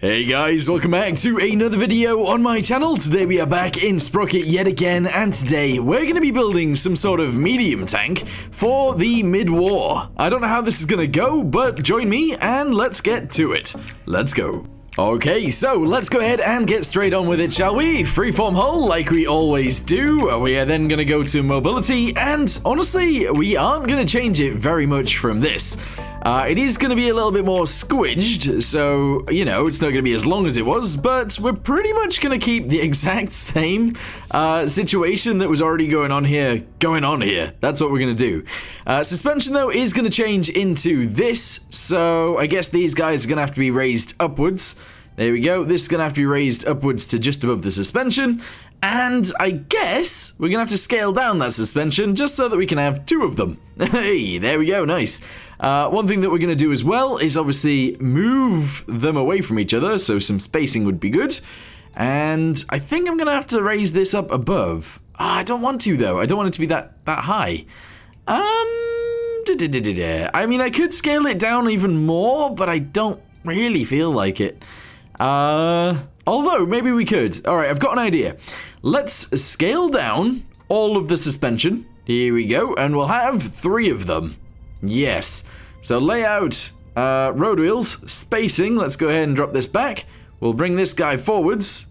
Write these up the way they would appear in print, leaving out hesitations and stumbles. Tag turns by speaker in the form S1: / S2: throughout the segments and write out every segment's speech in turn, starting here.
S1: Hey guys, welcome back to another video on my channel. Today we are back in Sprocket yet again, and today we're going to be building some sort of medium tank for the mid-war. I don't know how this is going to go, but join me and let's get to it. Let's go. Okay, so let's go ahead and get straight on with it, shall we? Freeform hull, like we always do. We are then going to go to mobility, and honestly, we aren't going to change it very much from this. It is going to be a little bit more squidged, so, you know, it's not going to be as long as it was, but we're pretty much going to keep the exact same situation that was already going on here. That's what we're going to do. Suspension, though, is going to change into this, so I guess these guys are going to have to be raised upwards. There we go. This is going to have to be raised upwards to just above the suspension, and I guess we're going to have to scale down that suspension just so that we can have two of them. Hey, there we go. Nice. One thing that we're going to do as well is obviously move them away from each other, so some spacing would be good. And I think I'm going to have to raise this up above. I don't want to, though. I don't want it to be that high. I mean, I could scale it down even more, but I don't really feel like it. Although, maybe we could. All right, I've got an idea. Let's scale down all of the suspension. Here we go, and we'll have 3 of them. Yes. So layout, road wheels, spacing. Let's go ahead and drop this back. We'll bring this guy forwards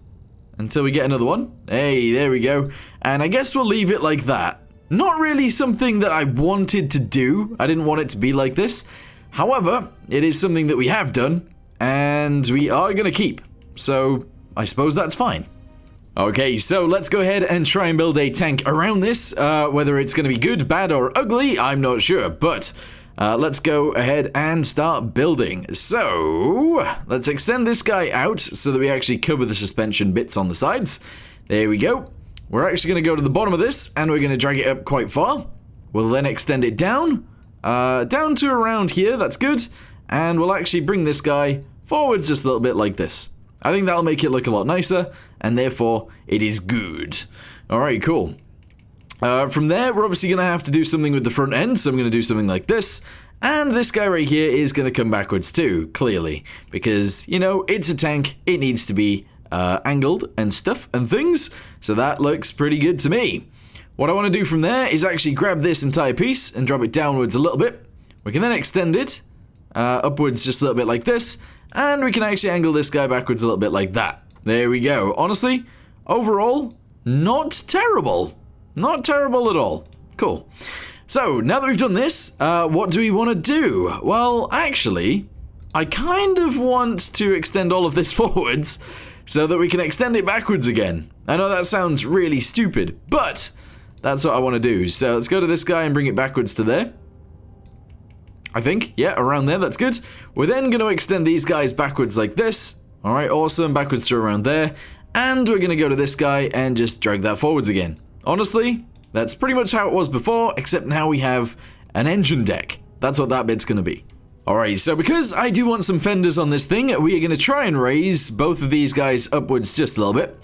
S1: until we get another one. Hey, there we go. And I guess we'll leave it like that. Not really something that I wanted to do. I didn't want it to be like this. However, it is something that we have done, and we are going to keep. So I suppose that's fine. Okay, so let's go ahead and try and build a tank around this. Whether it's going to be good, bad, or ugly, I'm not sure. But let's go ahead and start building. So let's extend this guy out so that we actually cover the suspension bits on the sides. There we go. We're actually going to go to the bottom of this, and we're going to drag it up quite far. We'll then extend it down to around here. That's good. And we'll actually bring this guy forwards just a little bit like this. I think that'll make it look a lot nicer, and therefore, it is good. Alright, cool. From there, we're obviously going to have to do something with the front end, so I'm going to do something like this. And this guy right here is going to come backwards too, clearly. Because, you know, it's a tank, it needs to be angled and stuff and things. So that looks pretty good to me. What I want to do from there is actually grab this entire piece and drop it downwards a little bit. We can then extend it upwards just a little bit like this. And we can actually angle this guy backwards a little bit like that. There we go. Honestly, overall, not terrible. Not terrible at all. Cool. So, now that we've done this, what do we want to do? Well, actually, I kind of want to extend all of this forwards so that we can extend it backwards again. I know that sounds really stupid, but that's what I want to do. So, let's go to this guy and bring it backwards to there. I think, yeah, around there, that's good. We're then going to extend these guys backwards like this. All right, awesome, backwards to around there. And we're going to go to this guy and just drag that forwards again. Honestly, that's pretty much how it was before, except now we have an engine deck. That's what that bit's going to be. All right, so because I do want some fenders on this thing, we are going to try and raise both of these guys upwards just a little bit.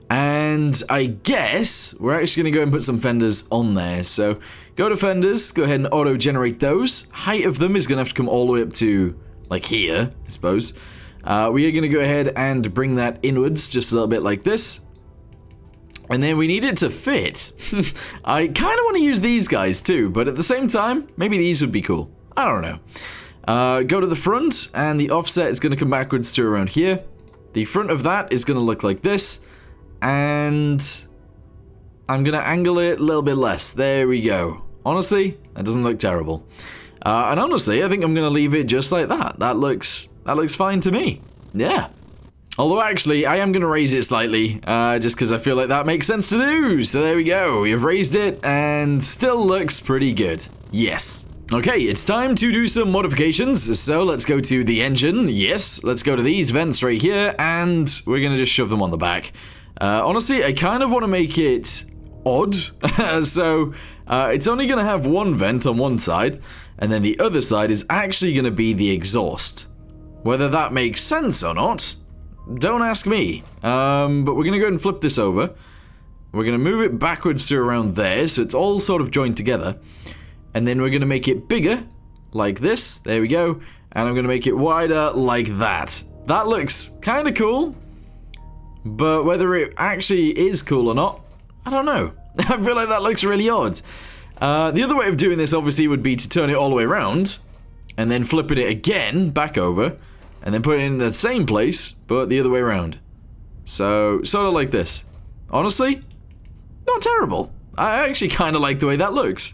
S1: And I guess we're actually going to go and put some fenders on there. So go to fenders, go ahead and auto-generate those. Height of them is going to have to come all the way up to, like, here, I suppose. We are going to go ahead and bring that inwards just a little bit like this. And then we need it to fit. I kind of want to use these guys too, but at the same time, maybe these would be cool. I don't know. Go to the front, and the offset is going to come backwards to around here. The front of that is going to look like this. And I'm going to angle it a little bit less. There we go. Honestly, that doesn't look terrible. And honestly, I think I'm going to leave it just like that. That looks fine to me. Yeah. Although actually, I am going to raise it slightly, just because I feel like that makes sense to do. So there we go. We've raised it and still looks pretty good. Yes. Okay, it's time to do some modifications. So let's go to the engine. Yes, let's go to these vents right here, and we're going to just shove them on the back. Honestly, I kind of want to make it odd. So it's only going to have one vent on one side, and then the other side is actually going to be the exhaust. Whether that makes sense or not, don't ask me. But we're going to go ahead and flip this over. We're going to move it backwards to around there, so it's all sort of joined together. And then we're going to make it bigger, like this. There we go. And I'm going to make it wider like that. That looks kind of cool. But whether it actually is cool or not, I don't know. I feel like that looks really odd. The other way of doing this, obviously, would be to turn it all the way around. And then flipping it again, back over. And then put it in the same place, but the other way around. So, sort of like this. Honestly, not terrible. I actually kind of like the way that looks.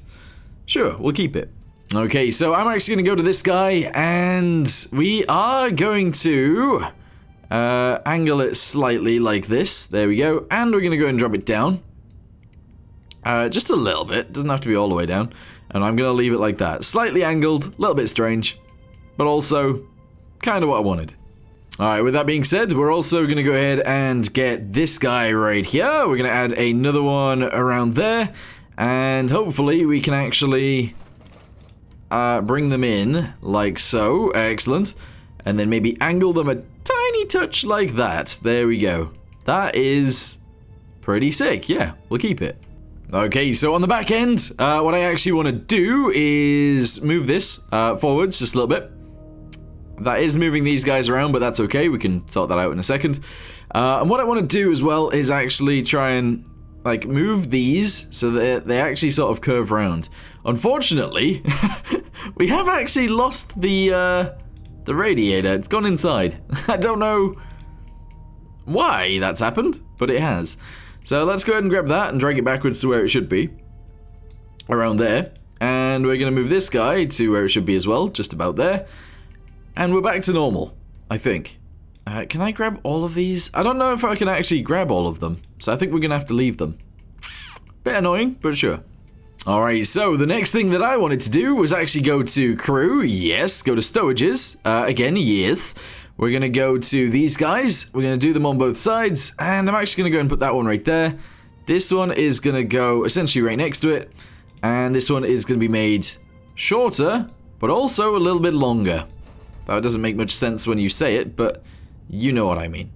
S1: Sure, we'll keep it. Okay, so I'm actually going to go to this guy, and we are going to angle it slightly like this. There we go. And we're going to go and drop it down. Just a little bit. Doesn't have to be all the way down. And I'm going to leave it like that. Slightly angled, a little bit strange, but also kind of what I wanted. Alright, with that being said, we're also going to go ahead and get this guy right here. We're going to add another one around there. And hopefully we can actually bring them in like so. Excellent. And then maybe angle them a tiny touch like that. There we go. That is pretty sick. Yeah, we'll keep it. Okay, so on the back end, what I actually want to do is move this forwards just a little bit. That is moving these guys around, but that's okay. We can sort that out in a second. And what I want to do as well is actually try and like move these so that they actually sort of curve around. Unfortunately, we have actually lost the radiator. It's gone inside. I don't know why that's happened, but it has. So let's go ahead and grab that and drag it backwards to where it should be. Around there. And we're going to move this guy to where it should be as well, just about there. And we're back to normal, I think. Can I grab all of these? I don't know if I can actually grab all of them. So I think we're going to have to leave them. Bit annoying, but sure. Alright, so the next thing that I wanted to do was actually go to crew. Yes, go to stowages. Again, yes. We're going to go to these guys. We're going to do them on both sides. And I'm actually going to go and put that one right there. This one is going to go essentially right next to it. And this one is going to be made shorter, but also a little bit longer. That doesn't make much sense when you say it, but you know what I mean.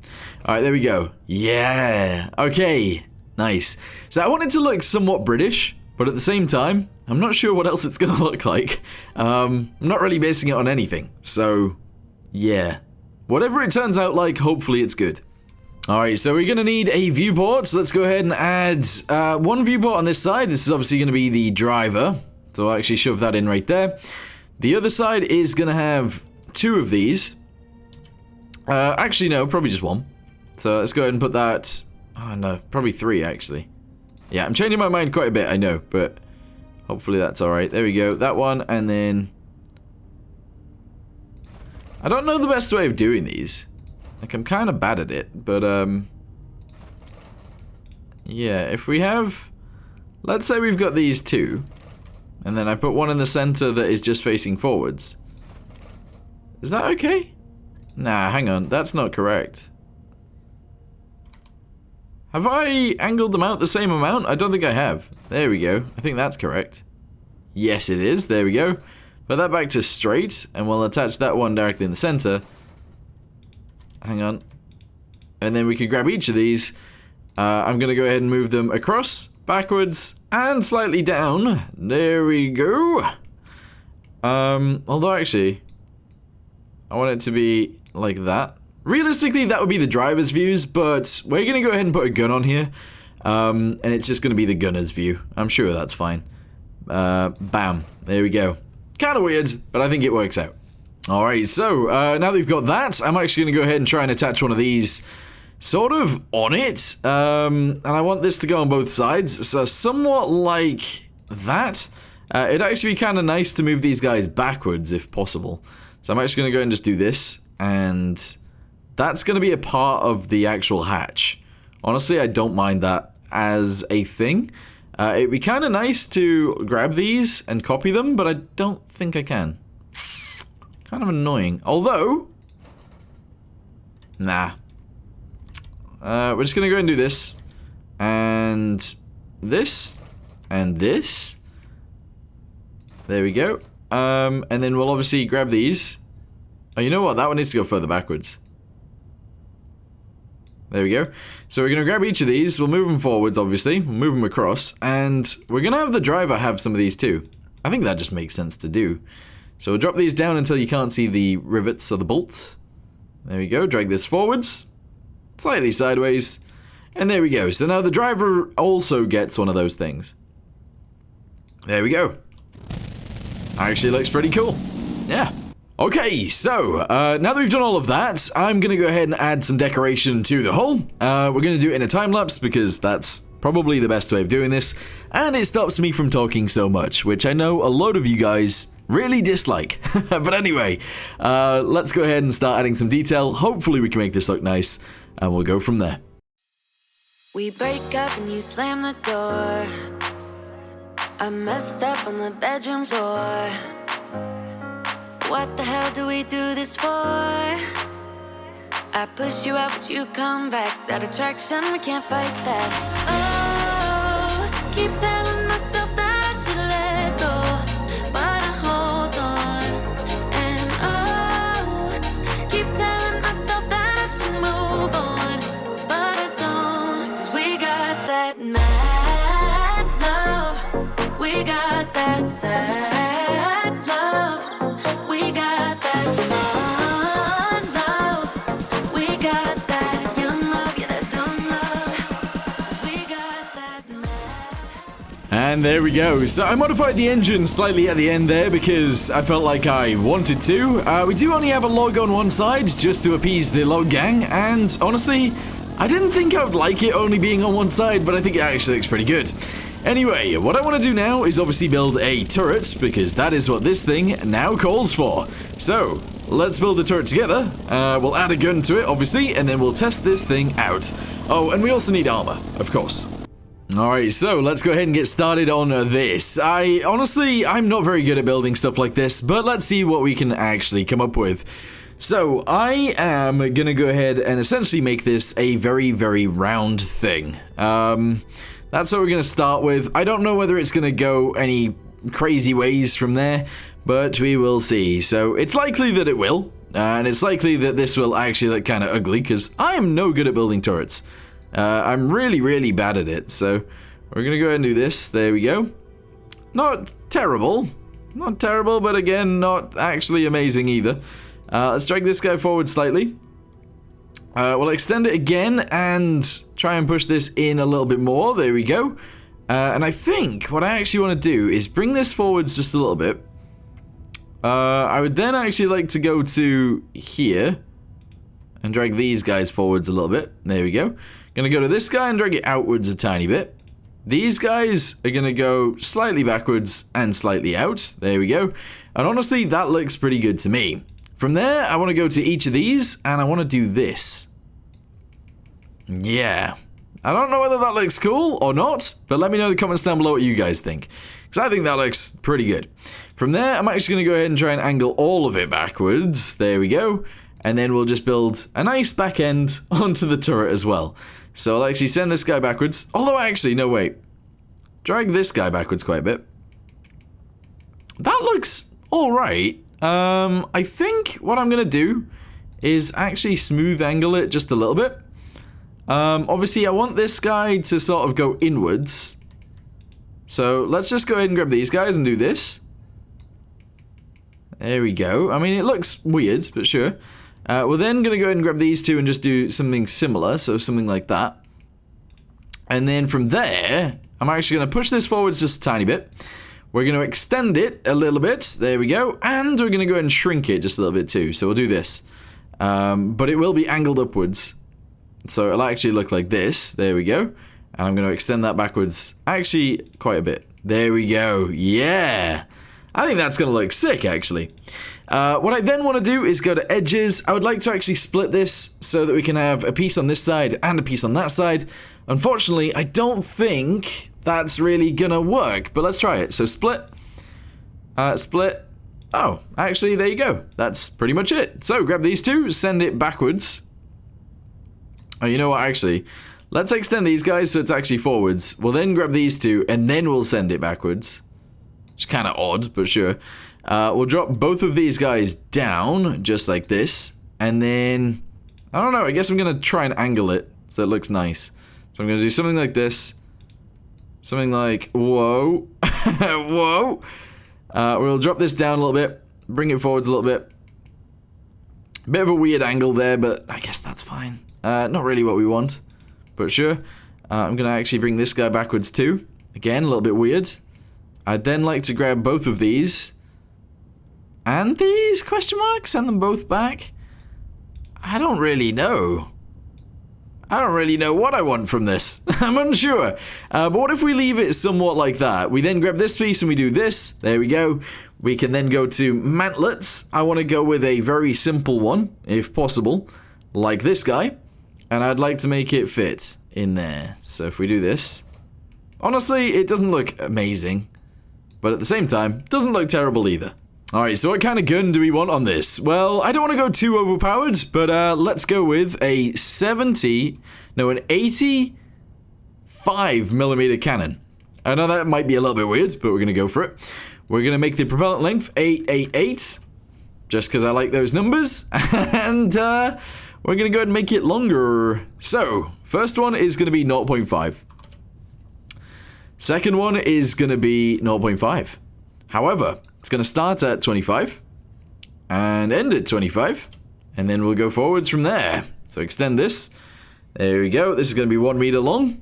S1: Alright, there we go. Yeah. Okay. Nice. So I want it to look somewhat British, but at the same time, I'm not sure what else it's going to look like. I'm not really basing it on anything. So, yeah. Whatever it turns out like, hopefully it's good. Alright, so we're going to need a viewport. So let's go ahead and add one viewport on this side. This is obviously going to be the driver. So I'll actually shove that in right there. The other side is going to have two of these. Actually, no, probably just one. So let's go ahead and put that... Oh, no, probably three, actually. Yeah, I'm changing my mind quite a bit, I know, but hopefully that's alright. There we go, that one, and then... I don't know the best way of doing these. Like, I'm kind of bad at it, but, yeah, if we have... Let's say we've got these two, and then I put one in the center that is just facing forwards. Is that okay? Nah, hang on, that's not correct. Have I angled them out the same amount? I don't think I have. There we go. I think that's correct. Yes, it is. There we go. Put that back to straight, and we'll attach that one directly in the center. Hang on. And then we can grab each of these. I'm going to go ahead and move them across, backwards, and slightly down. There we go. Although, actually, I want it to be like that. Realistically, that would be the driver's views, but we're going to go ahead and put a gun on here. And it's just going to be the gunner's view. I'm sure that's fine. Bam. There we go. Kind of weird, but I think it works out. Alright, so now that we've got that, I'm actually going to go ahead and try and attach one of these sort of on it. And I want this to go on both sides, so somewhat like that. It'd actually be kind of nice to move these guys backwards if possible. So I'm actually going to go and just do this, and that's going to be a part of the actual hatch. Honestly, I don't mind that as a thing. It'd be kind of nice to grab these and copy them, but I don't think I can. Kind of annoying. Although, nah. We're just going to go and do this, and this, and this. There we go. And then we'll obviously grab these. Oh, you know what? That one needs to go further backwards. There we go. So we're going to grab each of these. We'll move them forwards, obviously. We'll move them across. And we're going to have the driver have some of these too. I think that just makes sense to do. So we'll drop these down until you can't see the rivets or the bolts. There we go. Drag this forwards. Slightly sideways. And there we go. So now the driver also gets one of those things. There we go. Actually looks pretty cool. Yeah. Okay, so now that we've done all of that, I'm going to go ahead and add some decoration to the hull. We're going to do it in a time-lapse because that's probably the best way of doing this. And it stops me from talking so much, which I know a load of you guys really dislike. But anyway, let's go ahead and start adding some detail. Hopefully we can make this look nice, and we'll go from there.
S2: We break up and you slam the door. I messed up on the bedroom floor. What the hell do we do this for? I push you out but you come back. That attraction, we can't fight that. Oh, keep telling myself that I should let go, but I hold on. And oh, keep telling myself that I should move on, but I don't. 'Cause we got that mad love, we got that sad love, we got that fun love, we got that young love, yeah, that dumb love. 'Cause we got that mad.
S1: And there we go. So I modified the engine slightly at the end there because I felt like I wanted to. We do only have a log on one side just to appease the log gang, and honestly, I didn't think I would like it only being on one side, but I think it actually looks pretty good. Anyway, what I want to do now is obviously build a turret, because that is what this thing now calls for. So, let's build the turret together. We'll add a gun to it, obviously, and then we'll test this thing out. Oh, and we also need armor, of course. Alright, so let's go ahead and get started on this. I'm not very good at building stuff like this, but let's see what we can actually come up with. So, I am gonna go ahead and essentially make this a very, very round thing. That's what we're going to start with. I don't know whether it's going to go any crazy ways from there, but we will see. So it's likely that it will, and it's likely that this will actually look kind of ugly, because I am no good at building turrets. I'm really, really bad at it, so we're going to go ahead and do this. There we go. Not terrible. Not terrible, but again, not actually amazing either. Let's drag this guy forward slightly. We'll extend it again and try and push this in a little bit more. There we go. And I think what I actually want to do is bring this forwards just a little bit. I would then actually like to go to here and drag these guys forwards a little bit. There we go. Gonna go to this guy and drag it outwards a tiny bit. These guys are gonna go slightly backwards and slightly out. There we go. And honestly, that looks pretty good to me. From there, I want to go to each of these, and I want to do this. Yeah. I don't know whether that looks cool or not, but let me know in the comments down below what you guys think, because I think that looks pretty good. From there, I'm actually going to go ahead and try and angle all of it backwards. There we go. And then we'll just build a nice back end onto the turret as well. So I'll actually send this guy backwards. Although, actually, no, wait. Drag this guy backwards quite a bit. That looks alright. I think what I'm going to do is actually smooth angle it just a little bit. Obviously, I want this guy to sort of go inwards. So let's just go ahead and grab these guys and do this. There we go. I mean, it looks weird, but sure. We're then going to go ahead and grab these two and just do something similar. So something like that. And then from there, I'm actually going to push this forwards just a tiny bit. We're going to extend it a little bit. There we go. And we're going to go ahead and shrink it just a little bit too. So we'll do this. But it will be angled upwards. So it'll actually look like this. There we go. And I'm going to extend that backwards actually quite a bit. There we go. Yeah. I think that's going to look sick, actually. What I then want to do is go to edges. I would like to actually split this so that we can have a piece on this side and a piece on that side. Unfortunately, I don't think that's really going to work, but let's try it. So split, split. Oh, actually, there you go. That's pretty much it. So grab these two, send it backwards. Oh, you know what, actually, let's extend these guys so it's actually forwards. We'll then grab these two, and then we'll send it backwards. It's kind of odd, but sure. We'll drop both of these guys down, just like this. And then, I don't know, I guess I'm going to try and angle it so it looks nice. So I'm going to do something like this. Something like, whoa. Whoa. We'll drop this down a little bit. Bring it forwards a little bit. Bit of a weird angle there, but I guess that's fine. Not really what we want, but sure. I'm going to actually bring this guy backwards too. Again, a little bit weird. I'd then like to grab both of these. And these, question mark? Send them both back? I don't really know. I don't really know what I want from this. I'm unsure. But what if we leave it somewhat like that? We then grab this piece and we do this. There we go. We can then go to mantlets. I want to go with a very simple one, if possible. Like this guy. And I'd like to make it fit in there. So if we do this. Honestly, it doesn't look amazing. But at the same time, doesn't look terrible either. Alright, so what kind of gun do we want on this? Well, I don't want to go too overpowered, but let's go with a 85mm cannon. I know that might be a little bit weird, but we're going to go for it. We're going to make the propellant length 888, just because I like those numbers, and we're going to go ahead and make it longer. So, first one is going to be 0.5. Second one is going to be 0.5. However, it's going to start at 25 and end at 25, and then we'll go forwards from there. So extend this. There we go. This is going to be 1 meter long.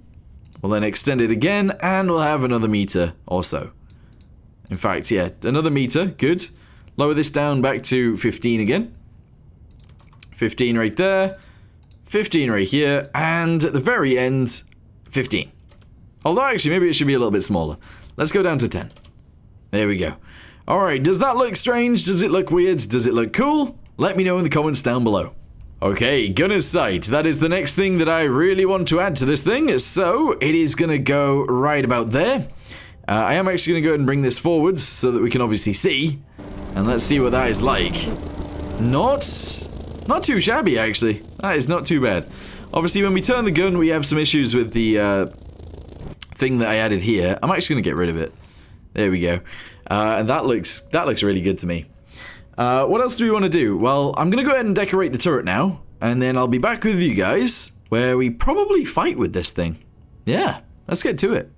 S1: We'll then extend it again, and we'll have another meter or so. In fact, yeah, another meter. Good. Lower this down back to 15 again. 15 right there. 15 right here. And at the very end, 15. Although, actually, maybe it should be a little bit smaller. Let's go down to 10. There we go. Alright, does that look strange? Does it look weird? Does it look cool? Let me know in the comments down below. Okay, gunner's sight. That is the next thing that I really want to add to this thing. So, it is going to go right about there. I am actually going to go ahead and bring this forwards so that we can obviously see. And let's see what that is like. Not too shabby, actually. That is not too bad. Obviously, when we turn the gun, we have some issues with the thing that I added here. I'm actually going to get rid of it. There we go. And that looks really good to me. What else do we want to do? Well, I'm going to go ahead and decorate the turret now. And then I'll be back with you guys where we probably fight with this thing. Yeah, let's get to it.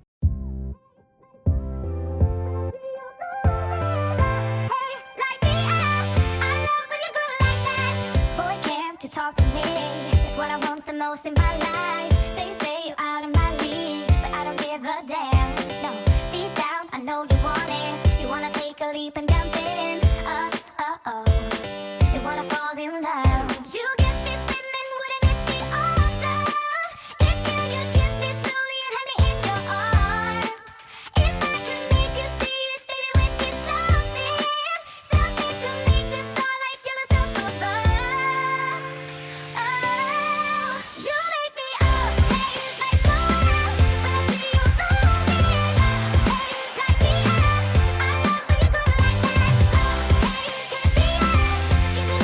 S2: Most in my life, they say you're out of my league, but I don't give a damn. No, deep down, I know you want it. You wanna take a leap and jump in. You wanna fall in love. You get me spinning, wouldn't it be awesome if you just kiss me slowly and had me in your arms? If I could make you see it, baby, would be something to make the starlight jealous up above. You make me up, hey, lights go out when I see you moving. Hey, like me up, I love when you go like that. Hey, could be us, kissing in the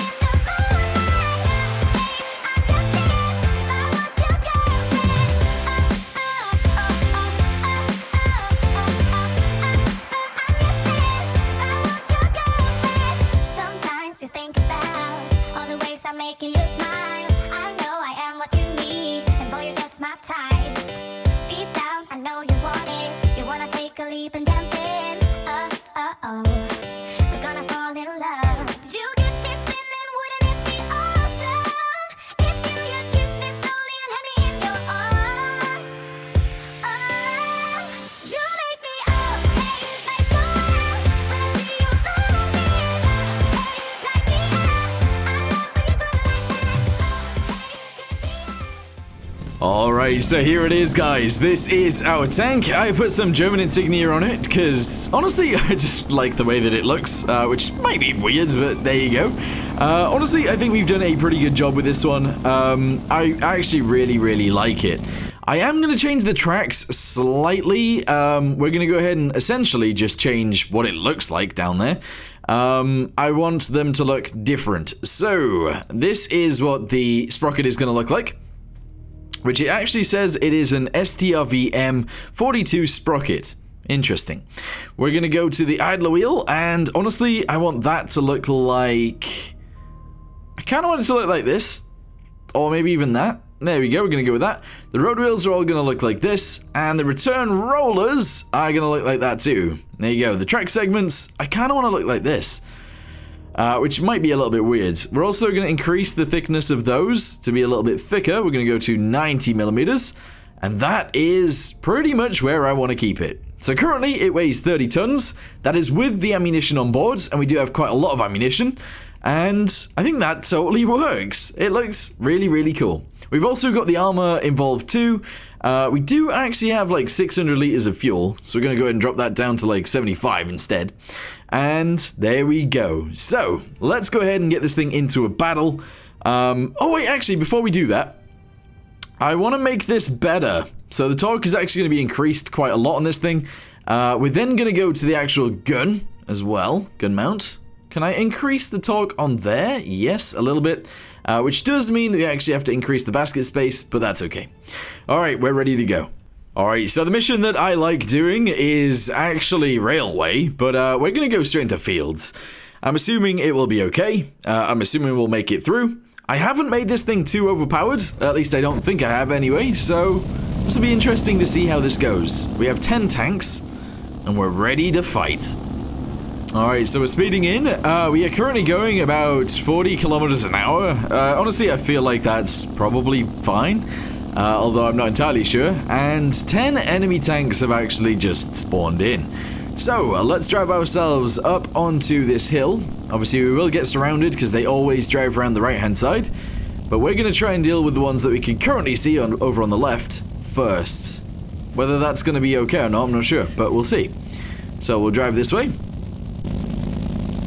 S2: sometimes you think about all the ways I'm making you smile. I know I am what you need, and boy, you're just my type. Deep down, I know you want it. You wanna take a leap and jump in. We're gonna fall in love. You get me spinning, wouldn't it be awesome if you just kiss me slowly and had me in your arms? You make me up, hey, lights go out when I see you moving. Hey, like me up, I love when you go like that.
S1: Alright, so here it is, guys. This is our tank. I put some German insignia on it because, honestly, I just like the way that it looks, which might be weird, but there you go. Honestly, I think we've done a pretty good job with this one. I actually really like it. I am going to change the tracks slightly. We're going to go ahead and essentially just change what it looks like down there. I want them to look different. So, this is what the sprocket is going to look like. Which it actually says it is an STRV-M42 sprocket. Interesting. We're going to go to the idler wheel, and honestly, I want that to look like... I kind of want it to look like this. Or maybe even that. There we go, we're going to go with that. The road wheels are all going to look like this, and the return rollers are going to look like that too. There you go. The track segments, I kind of want to look like this. which might be a little bit weird. We're also going to increase the thickness of those to be a little bit thicker. We're going to go to 90 millimeters, and that is pretty much where I want to keep it. So currently it weighs 30 tons. That is with the ammunition on board, and we do have quite a lot of ammunition, and I think that totally works. It looks really, really cool. We've also got the armor involved too. We do actually have like 600 liters of fuel, so we're going to go ahead and drop that down to like 75 instead. And there we go. So let's go ahead and get this thing into a battle. Oh wait, actually, before we do that, I want to make this better. So the torque is actually going to be increased quite a lot on this thing. We're then going to go to the actual gun as well, gun mount. Can I increase the torque on there? Yes, a little bit. Which does mean that we actually have to increase the basket space, but that's okay. Alright, we're ready to go. Alright, so the mission that I like doing is actually railway, but we're going to go straight into fields. I'm assuming it will be okay. I'm assuming we'll make it through. I haven't made this thing too overpowered, at least I don't think I have anyway, so this will be interesting to see how this goes. We have 10 tanks, and we're ready to fight. Alright, so we're speeding in. We are currently going about 40 kilometers an hour. Honestly, I feel like that's probably fine, although I'm not entirely sure. And 10 enemy tanks have actually just spawned in. So, let's drive ourselves up onto this hill. Obviously, we will get surrounded because they always drive around the right-hand side. But we're going to try and deal with the ones that we can currently see over on the left first. Whether that's going to be okay or not, I'm not sure, but we'll see. So, we'll drive this way.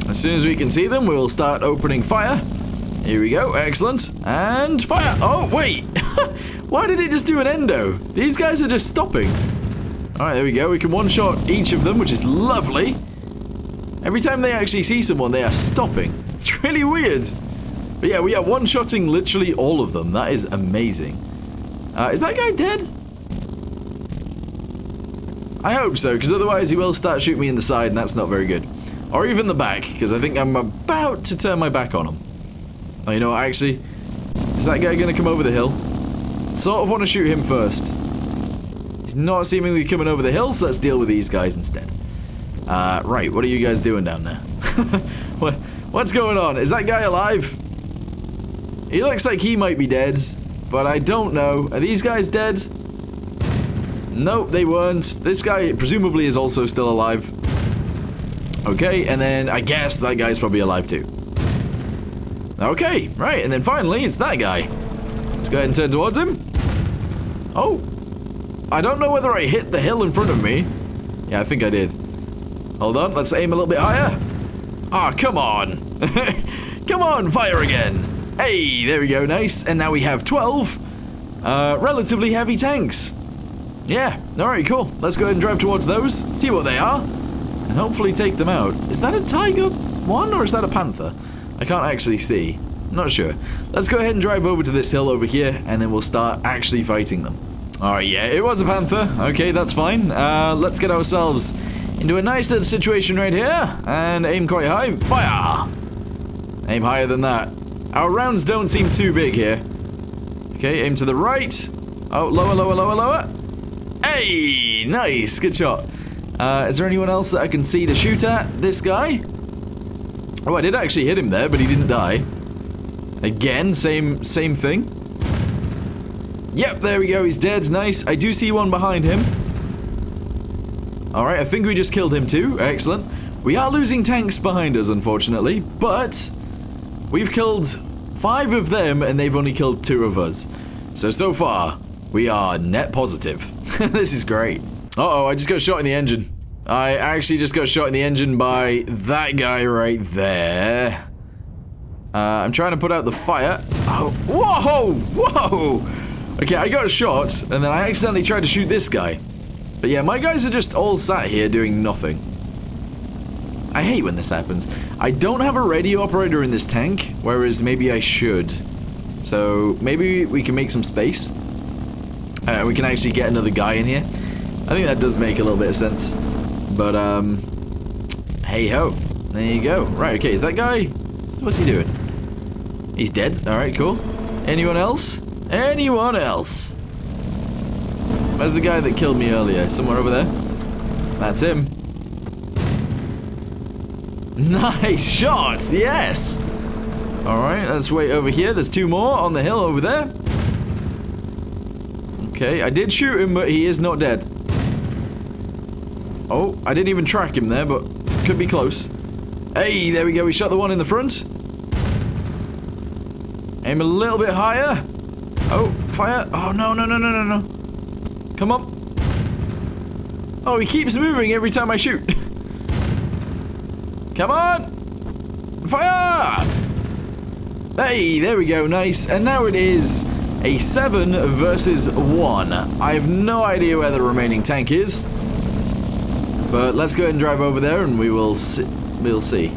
S1: As soon as we can see them, we'll start opening fire. Here we go, excellent. And fire! Oh, wait! Why did it just do an endo? These guys are just stopping. Alright, there we go. We can one-shot each of them, which is lovely. Every time they actually see someone, they are stopping. It's really weird. But yeah, we are one-shotting literally all of them. That is amazing. Is that guy dead? I hope so, because otherwise he will start shooting me in the side, and that's not very good. Or even the back, because I think I'm about to turn my back on him. Oh, you know what, actually? Is that guy going to come over the hill? Sort of want to shoot him first. He's not seemingly coming over the hill, so let's deal with these guys instead. Right, what are you guys doing down there? What's going on? Is that guy alive? He looks like he might be dead, but I don't know. Are these guys dead? Nope, they weren't. This guy presumably is also still alive. Okay, and then I guess that guy's probably alive too. Okay, right, and then finally, it's that guy. Let's go ahead and turn towards him. Oh, I don't know whether I hit the hill in front of me. Yeah, I think I did. Hold on, let's aim a little bit higher. Ah, come on. Come on, fire again. Hey, there we go, nice. And now we have 12 relatively heavy tanks. Yeah, alright, cool. Let's go ahead and drive towards those, see what they are. And hopefully take them out. Is that a tiger one or is that a panther? I can't actually see. I'm not sure. Let's go ahead and drive over to this hill over here and then we'll start actually fighting them. Alright, yeah, it was a panther. Okay, that's fine. Let's get ourselves into a nice little situation right here and aim quite high. Fire! Aim higher than that. Our rounds don't seem too big here. Okay, aim to the right. Oh, lower, lower, lower, lower. Hey, nice, good shot. Is there anyone else that I can see to shoot at? This guy? Oh, I did actually hit him there, but he didn't die. Again, same thing. Yep, there we go, he's dead, nice. I do see one behind him. Alright, I think we just killed him too, excellent. We are losing tanks behind us, unfortunately, but we've killed 5 of them and they've only killed 2 of us. So far, we are net positive. This is great. Uh-oh, I just got shot in the engine. I actually just got shot in the engine by that guy right there. I'm trying to put out the fire. Oh, whoa! Whoa! Okay, I got shot, and then I accidentally tried to shoot this guy. But yeah, my guys are just all sat here doing nothing. I hate when this happens. I don't have a radio operator in this tank, whereas maybe I should. So maybe we can make some space. We can actually get another guy in here. I think that does make a little bit of sense. But, hey ho. There you go. Right, okay, is that guy... What's he doing? He's dead. Alright, cool. Anyone else? Anyone else? Where's the guy that killed me earlier? Somewhere over there? That's him. Nice shot, yes. Alright, let's wait over here. There's 2 more on the hill over there. Okay, I did shoot him, but he is not dead. Oh, I didn't even track him there, but could be close. Hey, there we go. We shot the one in the front. Aim a little bit higher. Oh, fire. Oh, no. Come on. Oh, he keeps moving every time I shoot. Come on. Fire. Hey, there we go. Nice. And now it is a 7 versus 1. I have no idea where the remaining tank is. But let's go ahead and drive over there and we'll see.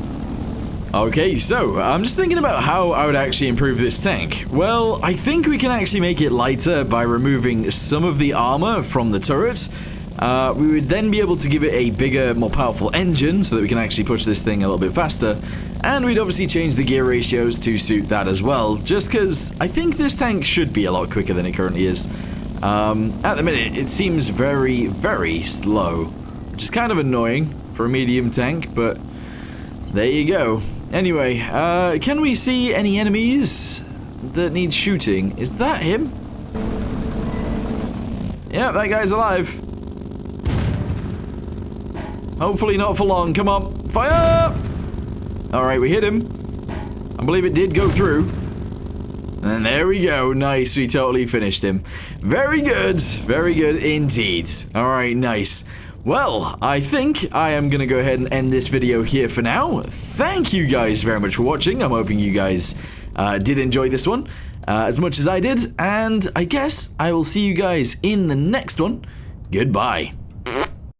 S1: Okay, so I'm just thinking about how I would actually improve this tank. Well, I think we can actually make it lighter by removing some of the armor from the turret. We would then be able to give it a bigger, more powerful engine so that we can actually push this thing a little bit faster. And we'd obviously change the gear ratios to suit that as well, just because I think this tank should be a lot quicker than it currently is. At the minute, it seems very, very slow, which is kind of annoying for a medium tank, but there you go. Anyway, can we see any enemies that need shooting? Is that him? Yeah, that guy's alive. Hopefully not for long. Come on. Fire! Alright, we hit him. I believe it did go through. And there we go. Nice. We totally finished him. Very good. Very good indeed. Alright, nice. Well, I think I am going to go ahead and end this video here for now. Thank you guys very much for watching. I'm hoping you guys did enjoy this one as much as I did. And I guess I will see you guys in the next one. Goodbye.